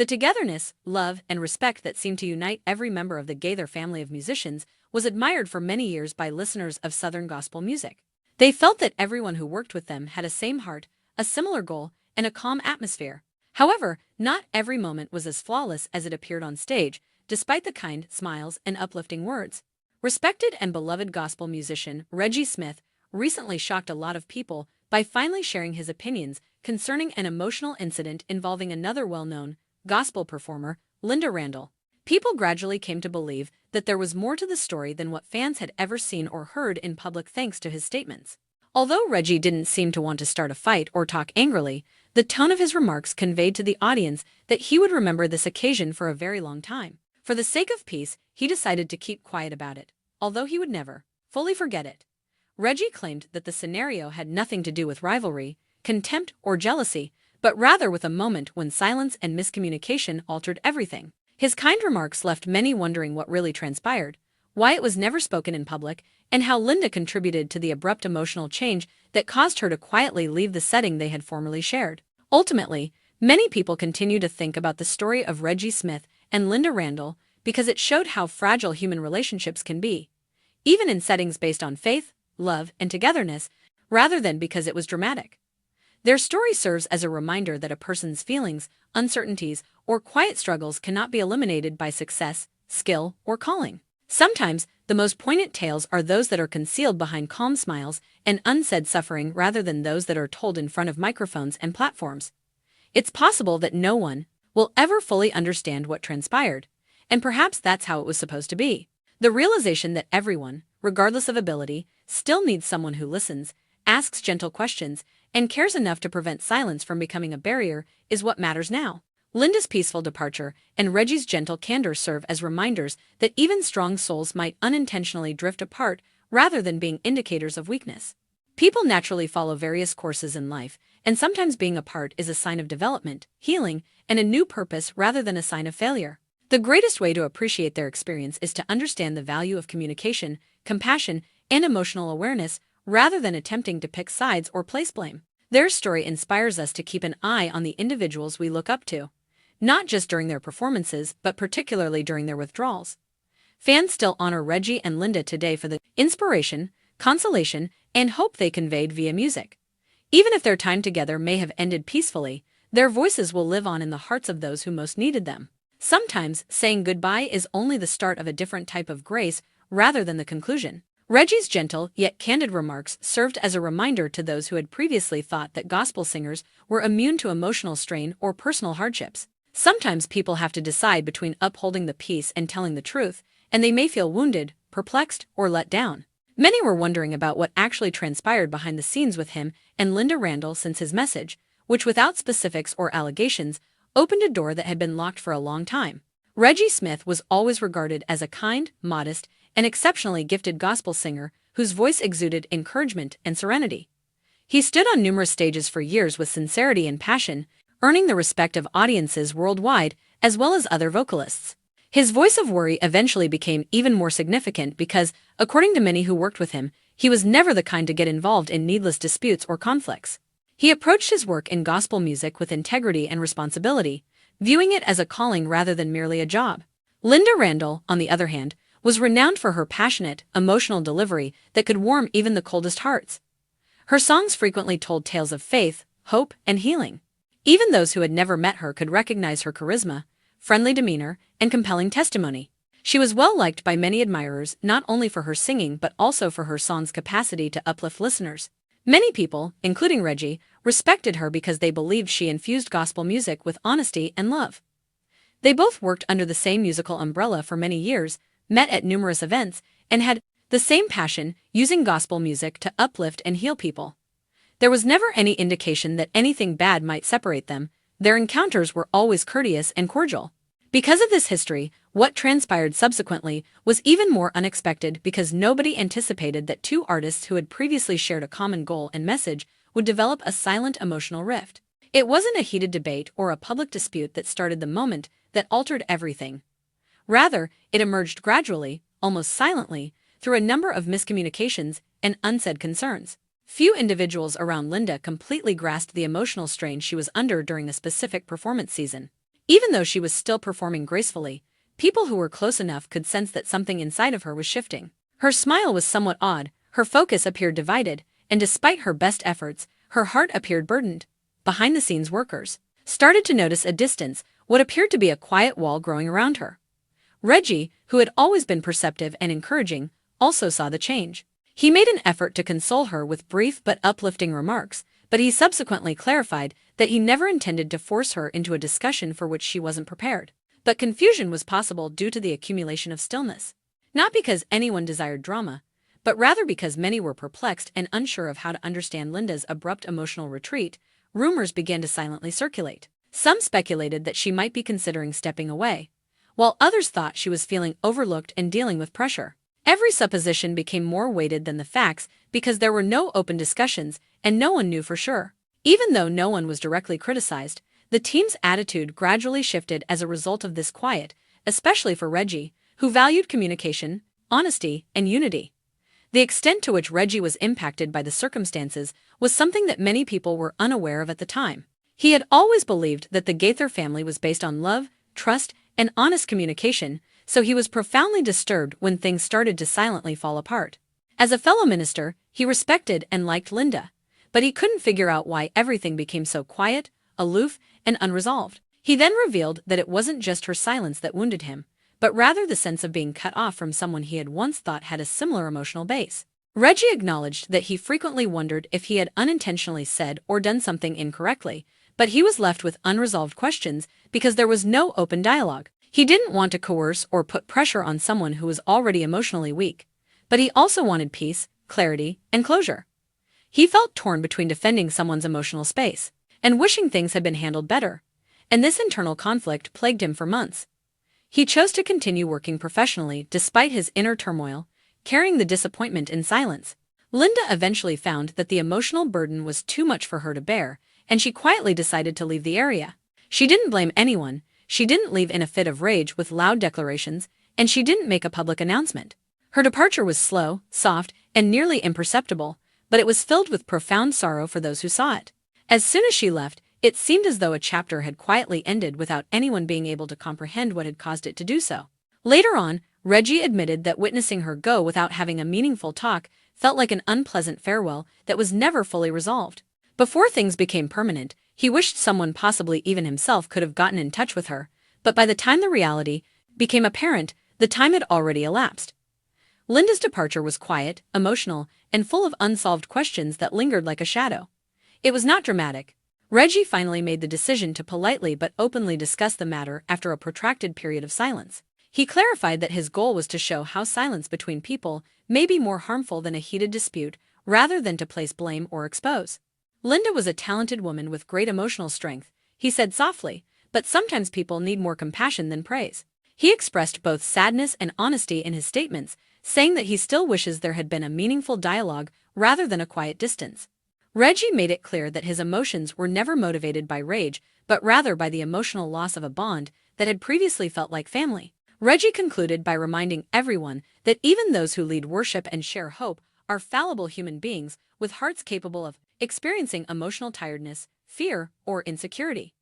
The togetherness, love, and respect that seemed to unite every member of the Gaither family of musicians was admired for many years by listeners of Southern gospel music. They felt that everyone who worked with them had a same heart, a similar goal, and a calm atmosphere. However, not every moment was as flawless as it appeared on stage, despite the kind smiles and uplifting words. Respected and beloved gospel musician Reggie Smith recently shocked a lot of people by finally sharing his opinions concerning an emotional incident involving another well-known gospel performer, Lynda Randle. People gradually came to believe that there was more to the story than what fans had ever seen or heard in public thanks to his statements. Although Reggie didn't seem to want to start a fight or talk angrily, the tone of his remarks conveyed to the audience that he would remember this occasion for a very long time. For the sake of peace, he decided to keep quiet about it, although he would never fully forget it. Reggie claimed that the scenario had nothing to do with rivalry, contempt, or jealousy, but rather with a moment when silence and miscommunication altered everything. His kind remarks left many wondering what really transpired, why it was never spoken in public, and how Lynda contributed to the abrupt emotional change that caused her to quietly leave the setting they had formerly shared. Ultimately, many people continue to think about the story of Reggie Smith and Lynda Randle because it showed how fragile human relationships can be, even in settings based on faith, love, and togetherness, rather than because it was dramatic. Their story serves as a reminder that a person's feelings, uncertainties, or quiet struggles cannot be eliminated by success, skill, or calling. Sometimes, the most poignant tales are those that are concealed behind calm smiles and unsaid suffering rather than those that are told in front of microphones and platforms. It's possible that no one will ever fully understand what transpired, and perhaps that's how it was supposed to be. The realization that everyone, regardless of ability, still needs someone who listens, asks gentle questions, and cares enough to prevent silence from becoming a barrier is what matters now. Lynda's peaceful departure and Reggie's gentle candor serve as reminders that even strong souls might unintentionally drift apart rather than being indicators of weakness. People naturally follow various courses in life, and sometimes being apart is a sign of development, healing, and a new purpose rather than a sign of failure. The greatest way to appreciate their experience is to understand the value of communication, compassion, and emotional awareness rather than attempting to pick sides or place blame. Their story inspires us to keep an eye on the individuals we look up to, not just during their performances, but particularly during their withdrawals. Fans still honor Reggie and Lynda today for the inspiration, consolation, and hope they conveyed via music. Even if their time together may have ended peacefully, their voices will live on in the hearts of those who most needed them. Sometimes, saying goodbye is only the start of a different type of grace rather than the conclusion. Reggie's gentle yet candid remarks served as a reminder to those who had previously thought that gospel singers were immune to emotional strain or personal hardships. Sometimes people have to decide between upholding the peace and telling the truth, and they may feel wounded, perplexed, or let down. Many were wondering about what actually transpired behind the scenes with him and Lynda Randle since his message, which without specifics or allegations, opened a door that had been locked for a long time. Reggie Smith was always regarded as a kind, modest, and exceptionally gifted gospel singer whose voice exuded encouragement and serenity. He stood on numerous stages for years with sincerity and passion, earning the respect of audiences worldwide as well as other vocalists. His voice of worry eventually became even more significant because, according to many who worked with him, he was never the kind to get involved in needless disputes or conflicts. He approached his work in gospel music with integrity and responsibility, viewing it as a calling rather than merely a job. Lynda Randle, on the other hand, was renowned for her passionate, emotional delivery that could warm even the coldest hearts. Her songs frequently told tales of faith, hope, and healing. Even those who had never met her could recognize her charisma, friendly demeanor, and compelling testimony. She was well liked by many admirers not only for her singing but also for her song's capacity to uplift listeners. Many people, including Reggie, respected her because they believed she infused gospel music with honesty and love. They both worked under the same musical umbrella for many years, met at numerous events, and had the same passion, using gospel music to uplift and heal people. There was never any indication that anything bad might separate them. Their encounters were always courteous and cordial. Because of this history, what transpired subsequently was even more unexpected because nobody anticipated that two artists who had previously shared a common goal and message would develop a silent emotional rift. It wasn't a heated debate or a public dispute that started the moment that altered everything. Rather, it emerged gradually, almost silently, through a number of miscommunications and unsaid concerns. Few individuals around Lynda completely grasped the emotional strain she was under during a specific performance season. Even though she was still performing gracefully, people who were close enough could sense that something inside of her was shifting. Her smile was somewhat odd, her focus appeared divided, and despite her best efforts, her heart appeared burdened. Behind-the-scenes workers started to notice a distance, what appeared to be a quiet wall growing around her. Reggie, who had always been perceptive and encouraging, also saw the change. He made an effort to console her with brief but uplifting remarks, but he subsequently clarified that he never intended to force her into a discussion for which she wasn't prepared. But confusion was possible due to the accumulation of stillness. Not because anyone desired drama, but rather because many were perplexed and unsure of how to understand Lynda's abrupt emotional retreat. Rumors began to silently circulate. Some speculated that she might be considering stepping away, while others thought she was feeling overlooked and dealing with pressure. Every supposition became more weighted than the facts because there were no open discussions and no one knew for sure. Even though no one was directly criticized, the team's attitude gradually shifted as a result of this quiet, especially for Reggie, who valued communication, honesty, and unity. The extent to which Reggie was impacted by the circumstances was something that many people were unaware of at the time. He had always believed that the Gaither family was based on love, trust, and honest communication, so he was profoundly disturbed when things started to silently fall apart. As a fellow minister, he respected and liked Lynda, but he couldn't figure out why everything became so quiet, aloof, and unresolved. He then revealed that it wasn't just her silence that wounded him, but rather the sense of being cut off from someone he had once thought had a similar emotional base. Reggie acknowledged that he frequently wondered if he had unintentionally said or done something incorrectly, but he was left with unresolved questions because there was no open dialogue. He didn't want to coerce or put pressure on someone who was already emotionally weak, but he also wanted peace, clarity, and closure. He felt torn between defending someone's emotional space and wishing things had been handled better, and this internal conflict plagued him for months. He chose to continue working professionally despite his inner turmoil, carrying the disappointment in silence. Lynda eventually found that the emotional burden was too much for her to bear, and she quietly decided to leave the area. She didn't blame anyone, she didn't leave in a fit of rage with loud declarations, and she didn't make a public announcement. Her departure was slow, soft, and nearly imperceptible, but it was filled with profound sorrow for those who saw it. As soon as she left, it seemed as though a chapter had quietly ended without anyone being able to comprehend what had caused it to do so. Later on, Reggie admitted that witnessing her go without having a meaningful talk felt like an unpleasant farewell that was never fully resolved. Before things became permanent, he wished someone, possibly even himself, could have gotten in touch with her, but by the time the reality became apparent, the time had already elapsed. Lynda's departure was quiet, emotional, and full of unsolved questions that lingered like a shadow. It was not dramatic. Reggie finally made the decision to politely but openly discuss the matter after a protracted period of silence. He clarified that his goal was to show how silence between people may be more harmful than a heated dispute, rather than to place blame or expose. Lynda was a talented woman with great emotional strength, he said softly, but sometimes people need more compassion than praise. He expressed both sadness and honesty in his statements, saying that he still wishes there had been a meaningful dialogue rather than a quiet distance. Reggie made it clear that his emotions were never motivated by rage, but rather by the emotional loss of a bond that had previously felt like family. Reggie concluded by reminding everyone that even those who lead worship and share hope are fallible human beings with hearts capable of experiencing emotional tiredness, fear, or insecurity.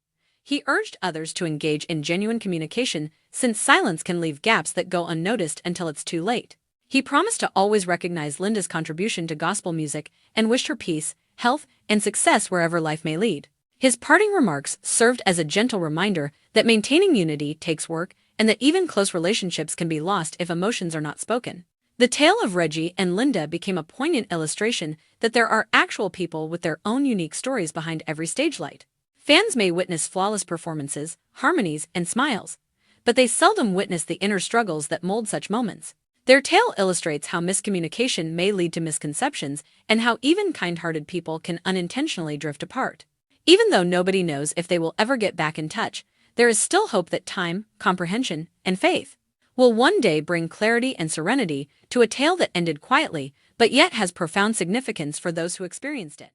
He urged others to engage in genuine communication, since silence can leave gaps that go unnoticed until it's too late. He promised to always recognize Lynda's contribution to gospel music and wished her peace, health, and success wherever life may lead. His parting remarks served as a gentle reminder that maintaining unity takes work and that even close relationships can be lost if emotions are not spoken. The tale of Reggie and Lynda became a poignant illustration that there are actual people with their own unique stories behind every stage light. Fans may witness flawless performances, harmonies, and smiles, but they seldom witness the inner struggles that mold such moments. Their tale illustrates how miscommunication may lead to misconceptions and how even kind-hearted people can unintentionally drift apart. Even though nobody knows if they will ever get back in touch, there is still hope that time, comprehension, and faith will one day bring clarity and serenity to a tale that ended quietly but yet has profound significance for those who experienced it.